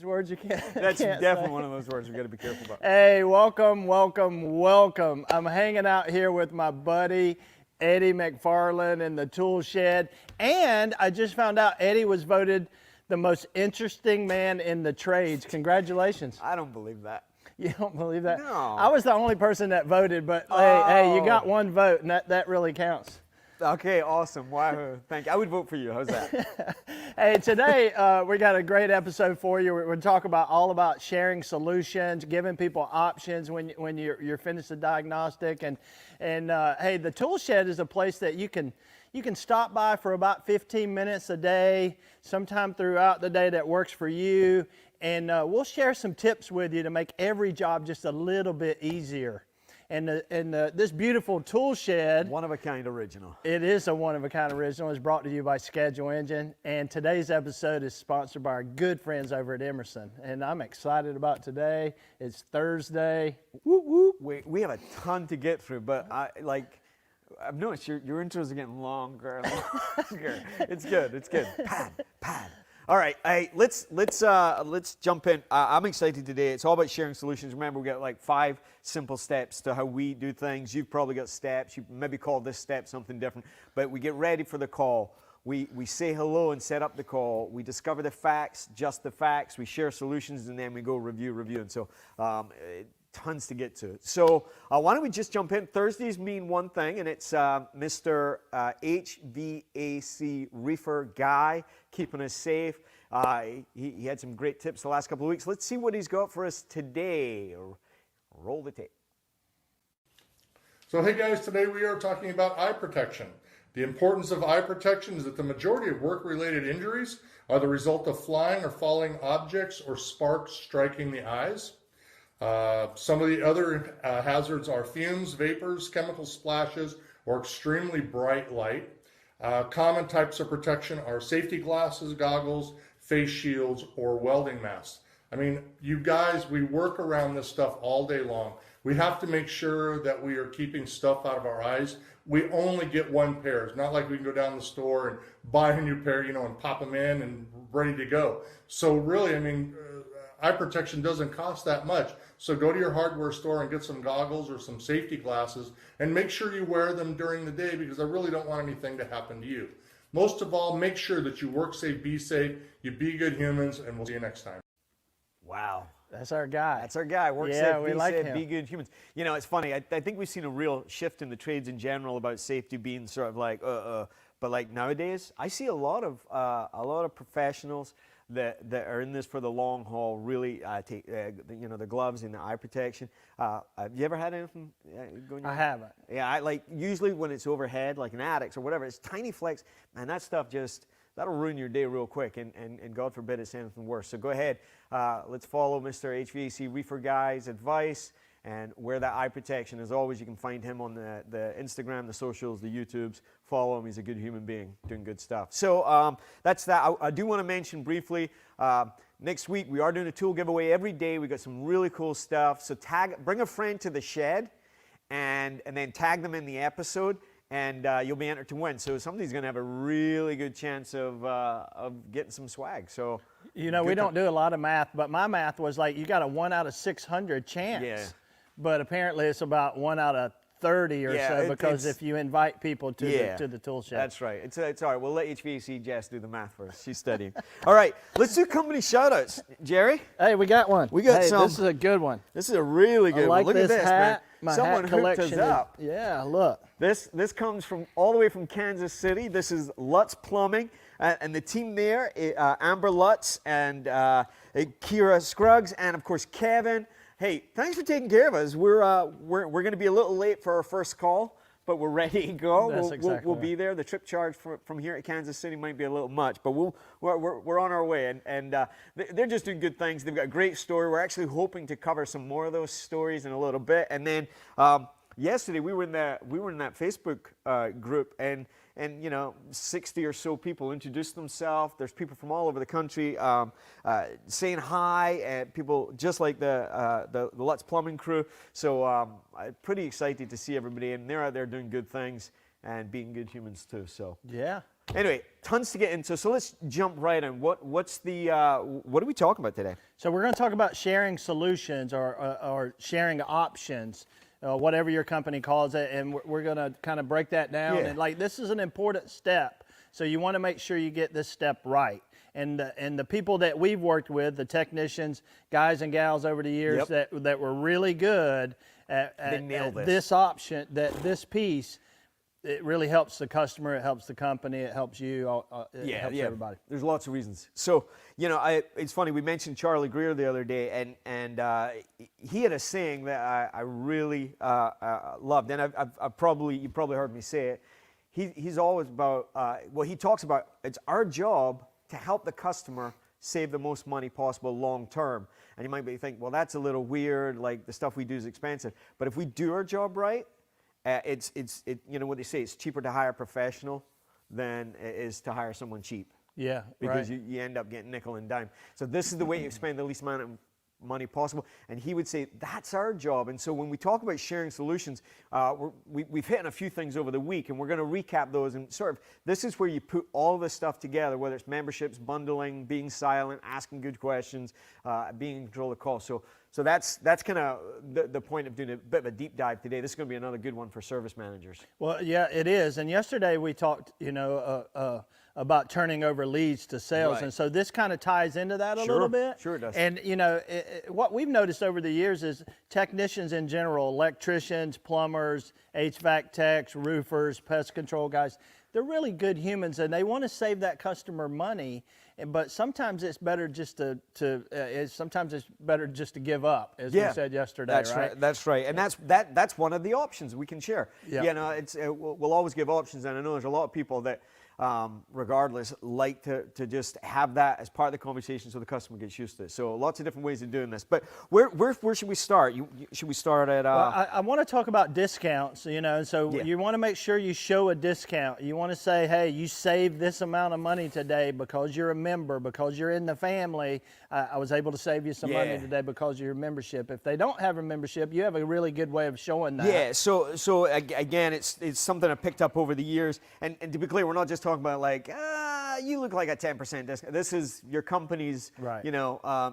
Words you can't. That's can't definitely say. one of those words we got to be careful about. Hey, welcome, welcome, welcome. I'm hanging out here with my buddy Eddie McFarlane in the Toolshed, and I just found out Eddie was voted the most interesting man in the trades. Congratulations. I don't believe that. You don't believe that? No. I was the only person that voted, but hey, you got one vote, and that really counts. Okay, awesome. Wow, thank you. I would vote for you. How's that? Hey, today we got a great episode for you. We're going to talk all about sharing solutions, giving people options when you're finished the diagnostic, and hey, the Toolshed is a place that you can stop by for about 15 minutes a day, sometime throughout the day that works for you, and we'll share some tips with you to make every job just a little bit easier. And this beautiful Toolshed, one-of-a-kind original. It is a one-of-a-kind original. It's brought to you by Schedule Engine. And today's episode is sponsored by our good friends over at Emerson. And I'm excited about today. It's Thursday. Whoop, whoop. We have a ton to get through, but I've noticed your intros are getting longer and longer. It's good. It's good. Pad. All right, let's jump in. I'm excited today. It's all about sharing solutions. Remember, we got like 5 simple steps to how we do things. You've probably got steps. You maybe call this step something different. But we get ready for the call. We say hello and set up the call. We discover the facts, just the facts. We share solutions, and then we go review. And so tons to get to. So why don't we just jump in? Thursdays mean one thing, and it's Mr. HVAC Reefer Guy, keeping us safe. He had some great tips the last couple of weeks. Let's see what he's got for us today. Roll the tape. So hey guys, today we are talking about eye protection. The importance of eye protection is that the majority of work-related injuries are the result of flying or falling objects or sparks striking the eyes. Some of the other hazards are fumes, vapors, chemical splashes, or extremely bright light. Common types of protection are safety glasses, goggles, face shields, or welding masks. I mean, you guys, we work around this stuff all day long. We have to make sure that we are keeping stuff out of our eyes. We only get one pair. It's not like we can go down the store and buy a new pair, and pop them in and ready to go. So really, I mean, eye protection doesn't cost that much. So go to your hardware store and get some goggles or some safety glasses and make sure you wear them during the day, because I really don't want anything to happen to you. Most of all, make sure that you work safe, be safe, you be good humans, and we'll see you next time. Wow. That's our guy. That's our guy. Work yeah, safe, we be like safe, him. be good humans. It's funny. I think we've seen a real shift in the trades in general about safety being sort of like, But like nowadays, I see a lot of professionals that are in this for the long haul. Really take the gloves and the eye protection. Have you ever had anything going on? I haven't. Yeah, I like usually when it's overhead, like an addict's or whatever, it's tiny flecks, and that stuff that'll ruin your day real quick, and God forbid it's anything worse. So go ahead, let's follow Mr. HVAC Reefer Guy's advice and wear that eye protection. As always, you can find him on the Instagram, the socials, the YouTubes. Follow him. He's a good human being doing good stuff. So that's that. I do want to mention briefly, next week we are doing a tool giveaway every day. We got some really cool stuff. So bring a friend to the shed and then tag them in the episode, and you'll be entered to win. So somebody's going to have a really good chance of getting some swag. So we don't do a lot of math, but my math was like you got a 1 out of 600 chance. Yeah. But apparently it's about 1 out of 30 or so, because if you invite people to the Toolshed. That's right. It's all right. We'll let HVAC Jess do the math for us. She's studying. All right. Let's do company shout-outs. Jerry? Hey, we got one. We got some. This is a good one. This is a really good one. Look this at this, hat. man. My Someone hat hooked collection us up. Yeah, look. This comes from all the way from Kansas City. This is Lutz Plumbing, and the team there, Amber Lutz and Kira Scruggs, and of course Kevin. Hey, thanks for taking care of us. We're going to be a little late for our first call, but we're ready to go. We'll be there. The trip charge from here at Kansas City might be a little much, but we're on our way, and they're just doing good things. They've got a great story. We're actually hoping to cover some more of those stories in a little bit, and then yesterday we were in that Facebook group, and 60 or so people introduced themselves. There's people from all over the country saying hi, and people just like the Lutz Plumbing crew. So I'm pretty excited to see everybody, and they're out there doing good things and being good humans too. So yeah, Anyway, tons to get into. So let's jump right in. What are we talking about today? So we're going to talk about sharing solutions or sharing options, whatever your company calls it, and we're going to kind of break that down. Yeah. And like, this is an important step, so you want to make sure you get this step right. And the people that we've worked with, the technicians, guys and gals over the years that were really good at this option, this piece. It really helps the customer, it helps the company, it helps you, it helps everybody. There's lots of reasons. So, it's funny, we mentioned Charlie Greer the other day, and he had a saying that I really loved, and you probably heard me say it. He's always about, he talks about, it's our job to help the customer save the most money possible long term. And you might be thinking, well, that's a little weird, like the stuff we do is expensive. But if we do our job right, what they say, it's cheaper to hire a professional than it is to hire someone cheap. Yeah, because you end up getting nickel and dime. So this is the way you spend the least amount of money possible. And he would say, that's our job. And so when we talk about sharing solutions, we've hit on a few things over the week, and we're going to recap those. And sort of, this is where you put all this stuff together, whether it's memberships, bundling, being silent, asking good questions, being in control of the call. So that's kind of the point of doing a bit of a deep dive today. This is going to be another good one for service managers. Well, yeah, it is. And yesterday we talked, about turning over leads to sales. Right. And so this kind of ties into that a little bit. Sure it does. And, what we've noticed over the years is technicians in general, electricians, plumbers, HVAC techs, roofers, pest control guys, they're really good humans, and they want to save that customer money. But sometimes it's better just to give up, as we said yesterday. That's right. That's right, and that's one of the options we can share. Yeah. We'll always give options, and I know there's a lot of people that, regardless, like to just have that as part of the conversation so the customer gets used to it. So lots of different ways of doing this. But where should we start? Should we start at? Well, I want to talk about discounts. So you want to make sure you show a discount. You want to say, hey, you saved this amount of money today because you're a member, because you're in the family. I was able to save you some money today because of your membership. If they don't have a membership, you have a really good way of showing that. Yeah. So again, it's something I picked up over the years. And to be clear, we're not just talking about like, you look like a 10% discount. This is your company's,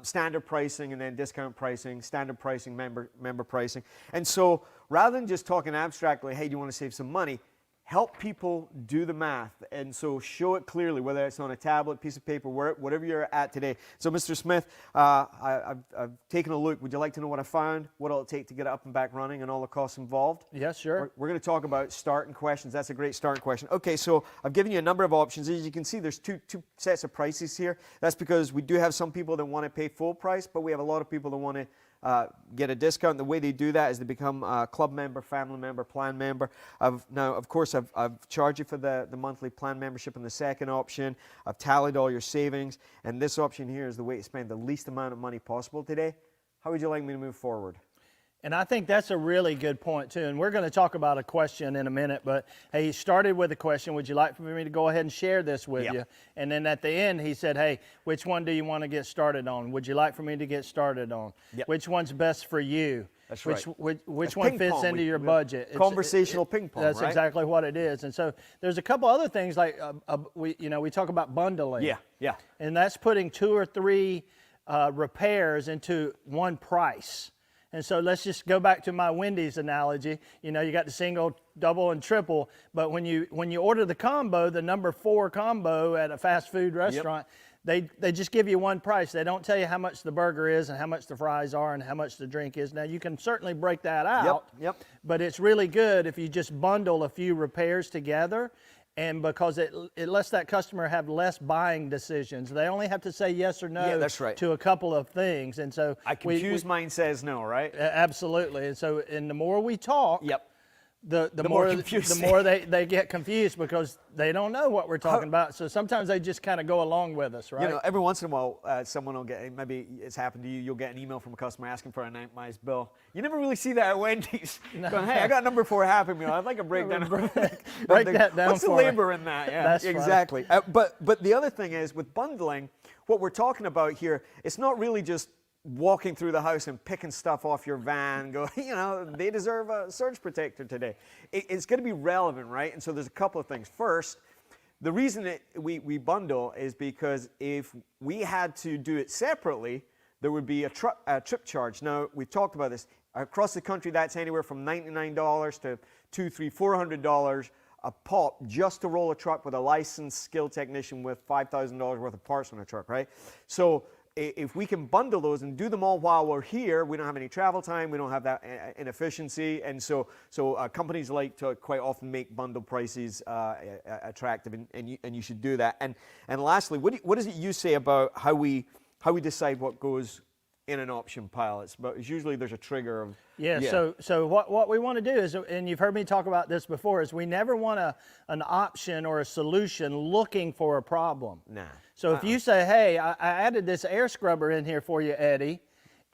standard pricing and then discount pricing, standard pricing, member pricing. And so rather than just talking abstractly, hey, do you want to save some money? Help people do the math, and so show it clearly, whether it's on a tablet, piece of paper, whatever you're at today. So, Mr. Smith, I've taken a look. Would you like to know what I found, what it'll take to get it up and back running, and all the costs involved? Yes, sure. We're going to talk about starting questions. That's a great starting question. Okay, so I've given you a number of options. As you can see, there's two sets of prices here. That's because we do have some people that want to pay full price, but we have a lot of people that want to get a discount. The way they do that is they become a club member, family member, plan member. Now, of course, I've charged you for the monthly plan membership in the second option. I've tallied all your savings, and this option here is the way to spend the least amount of money possible today. How would you like me to move forward? And I think that's a really good point, too. And we're going to talk about a question in a minute. But, hey, he started with a question. Would you like for me to go ahead and share this with you? And then at the end, he said, hey, which one do you want to get started on? Would you like for me to get started on? Which one's best for you? That's right. Which one fits into your budget? Conversational ping pong, That's right? exactly what it is. And so there's a couple other things like we talk about bundling. Yeah. And that's putting 2 or 3 repairs into one price. And so let's just go back to my Wendys analogy. You got the single, double, and triple. But when you order the combo, the number 4 combo at a fast food restaurant, they just give you one price. They don't tell you how much the burger is and how much the fries are and how much the drink is. Now, you can certainly break that out. But it's really good if you just bundle a few repairs together. And because it lets that customer have less buying decisions. They only have to say yes or no to a couple of things. And so I confuse mine says no, right? Absolutely. And so the more we talk, the more they get confused because they don't know what we're talking about. So sometimes they just kind of go along with us, right? Every once in a while, someone will get, maybe it's happened to you, you'll get an email from a customer asking for an itemized bill. You never really see that at Wendy's. No. Going, hey, I got number 4 Happy Meal. I'd like a breakdown. Break that down. What's the labor in that? Yeah, that's exactly. But the other thing is with bundling, what we're talking about here, it's not really just walking through the house and picking stuff off your van, go, they deserve a surge protector today. It's going to be relevant, right? And so there's a couple of things. First, the reason that we bundle is because if we had to do it separately, there would be a trip charge. Now, we've talked about this. Across the country, that's anywhere from $99 to $200, $300, $400 a pop just to roll a truck with a licensed skilled technician with $5,000 worth of parts on a truck, right? So if we can bundle those and do them all while we're here, we don't have any travel time, we don't have that inefficiency, and so companies like to quite often make bundle prices attractive, and you should do that. And lastly, what does it you say about how we decide what goes in an option pile? It's usually there's a trigger of So what we want to do is, and you've heard me talk about this before, is we never want an option or a solution looking for a problem. Nah. So if you say, hey, I added this air scrubber in here for you, Eddie,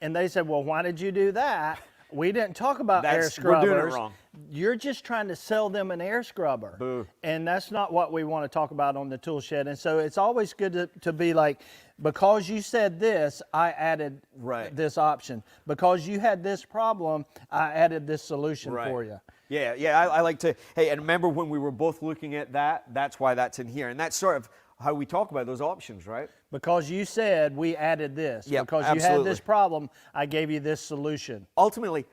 and they said, well, why did you do that? We didn't talk about air scrubbers. We're doing it wrong. You're just trying to sell them an air scrubber. Boo. And that's not what we want to talk about on the tool shed. And so it's always good to be like, because you said this, I added this option. Because you had this problem, I added this solution for you. Yeah, I like to, hey, and remember when we were both looking at that, that's why that's in here. And that's sort of how we talk about those options, right? Because you said we added this. Yep, because absolutely. you had this problem, I gave you this solution. Ultimately,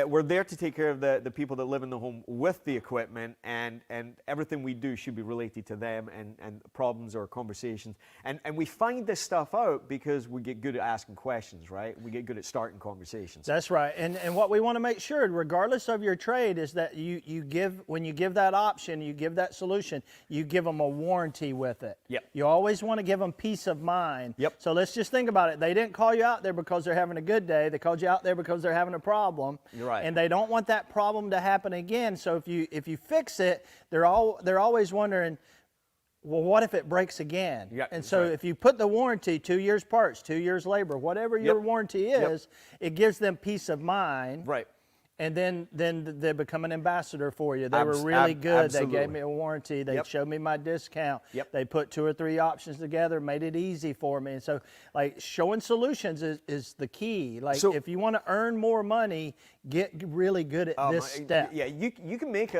we're there to take care of the people that live in the home with the equipment, and everything we do should be related to them and problems or conversations. And we find this stuff out because we get good at asking questions, right? We get good at starting conversations. That's right. And what we want to make sure, regardless of your trade, is that when you give that option, you give that solution, you give them a warranty with it. Yep. You always want to give them peace of mind. Yep. So let's just think about it. They didn't call you out there because they're having a good day. They called you out there because they're having a problem. You're right. And they don't want that problem to happen again. So if you fix it, they're always wondering, well, what if it breaks again? Yeah, and so if you put the warranty, 2 years parts, 2 years labor, whatever your warranty is, it gives them peace of mind. Right. And then they become an ambassador for you. They were really good. Absolutely. They gave me a warranty. They showed me my discount. They put 2 or 3 options together, made it easy for me. And so, like, showing solutions is the key. Like, so, if you want to earn more money, get really good at this step. Yeah, you can make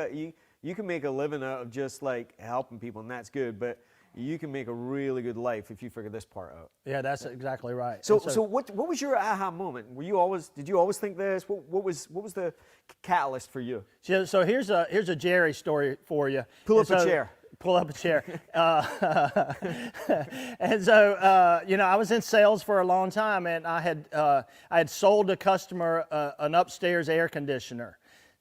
a living out of just like helping people, and that's good. But you can make a really good life if you figure this part out. Yeah, that's exactly right. So what was your aha moment? Did you always think this? What was the catalyst for you? So here's a Jerry story for you. Pull up a chair. Pull up a chair. And so, I was in sales for a long time, and I had sold a customer an upstairs air conditioner.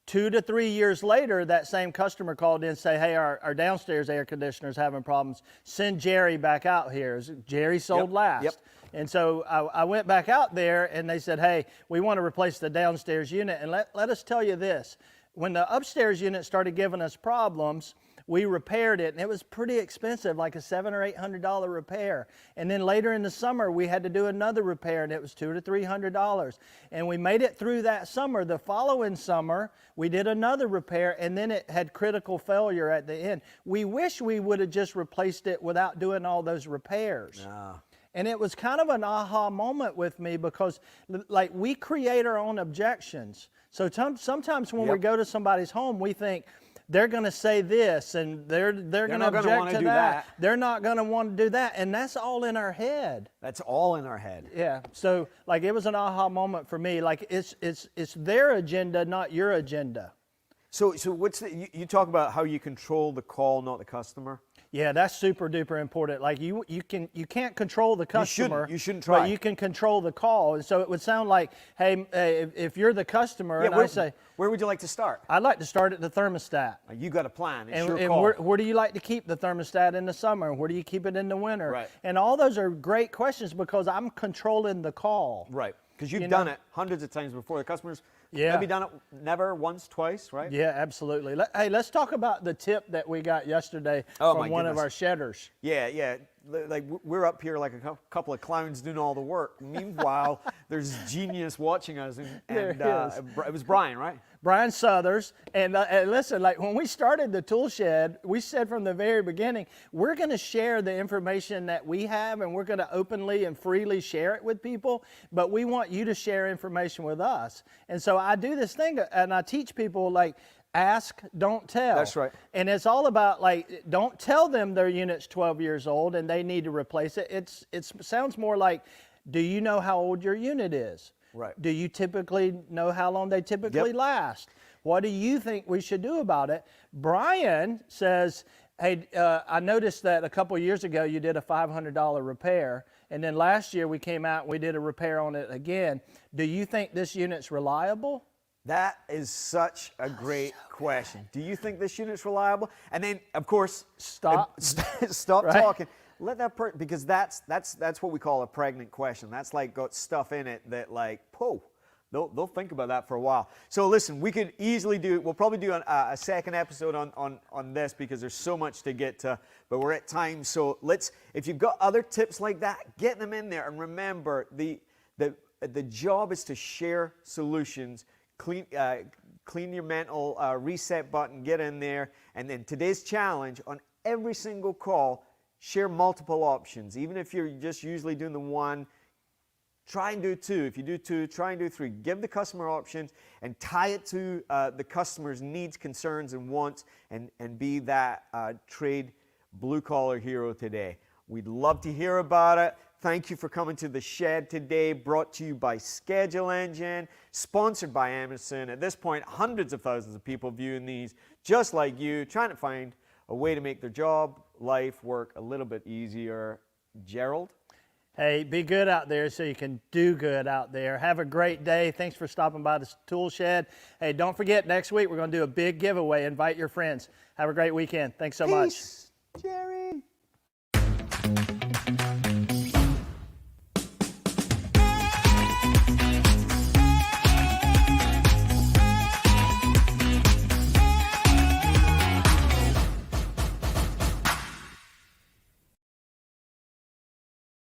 2 to 3 years later, that same customer called in and say, hey, our downstairs air conditioner is having problems. Send Jerry back out here. Jerry sold last. Yep. And so I went back out there, and they said, hey, we want to replace the downstairs unit. And let us tell you this. When the upstairs unit started giving us problems, we repaired it, and it was pretty expensive, like a $700 or $800 repair. And then later in the summer, we had to do another repair, and it was $200 to $300. And we made it through that summer. The following summer, we did another repair, and then it had critical failure at the end. We wish we would have just replaced it without doing all those repairs. And it was kind of an aha moment with me because, like, we create our own objections. So sometimes when we go to somebody's home, we think, they're going to say this, and they're going to object to that. They're not going to want to do that, and that's all in our head. That's all in our head. Yeah. So, like, it was an aha moment for me. Like, it's their agenda, not your agenda. So what's you talk about how you control the call, not the customer? Yeah, that's super duper important. Like you can't control the customer. You shouldn't try. But you can control the call. And so it would sound like, hey, if you're the customer, and I say, where would you like to start? I'd like to start at the thermostat. You got a plan. It's and your call. Where do you like to keep the thermostat in the summer? Where do you keep it in the winter? Right. And all those are great questions because I'm controlling the call. Right. Because you've done it hundreds of times before. The customers maybe done it never, once, twice, right? Yeah, absolutely. Hey, let's talk about the tip that we got yesterday from one of our shedders. Yeah. Like we're up here like a couple of clowns doing all the work. Meanwhile, there's genius watching us, and it was Brian, right? Brian Southers. And listen, like when we started the tool shed, we said from the very beginning, we're going to share the information that we have, and we're going to openly and freely share it with people, but we want you to share information with us. And so I do this thing, and I teach people, like, Ask, don't tell. That's right. And it's all about, like, don't tell them their unit's 12 years old and they need to replace it. It sounds more like, do you know how old your unit is? Right. Do you typically know how long they typically last? What do you think we should do about it? Brian says, hey, I noticed that a couple of years ago you did a $500 repair, and then last year we came out and we did a repair on it again. Do you think this unit's reliable? That is such a great question. Do you think this unit's reliable? And then, of course, Stop. Stop Right? talking. Let that because that's what we call a pregnant question. That's like got stuff in it that, like, they'll think about that for a while. So listen, we could easily we'll probably do a second episode on this because there's so much to get to, but we're at time. So if you've got other tips like that, get them in there. And remember, the job is to share solutions. Clean your mental reset button, get in there, and then today's challenge: on every single call, share multiple options. Even if you're just usually doing the one, try and do two. If you do two, try and do three. Give the customer options and tie it to the customer's needs, concerns, and wants, and be that trade blue-collar hero today. We'd love to hear about it. Thank you for coming to the Shed today, brought to you by Schedule Engine, sponsored by Emerson. At this point, hundreds of thousands of people viewing these, just like you, trying to find a way to make their job, life, work a little bit easier. Gerald? Hey, be good out there so you can do good out there. Have a great day. Thanks for stopping by the Toolshed. Hey, don't forget, next week we're going to do a big giveaway. Invite your friends. Have a great weekend. Thanks so much. Jerry.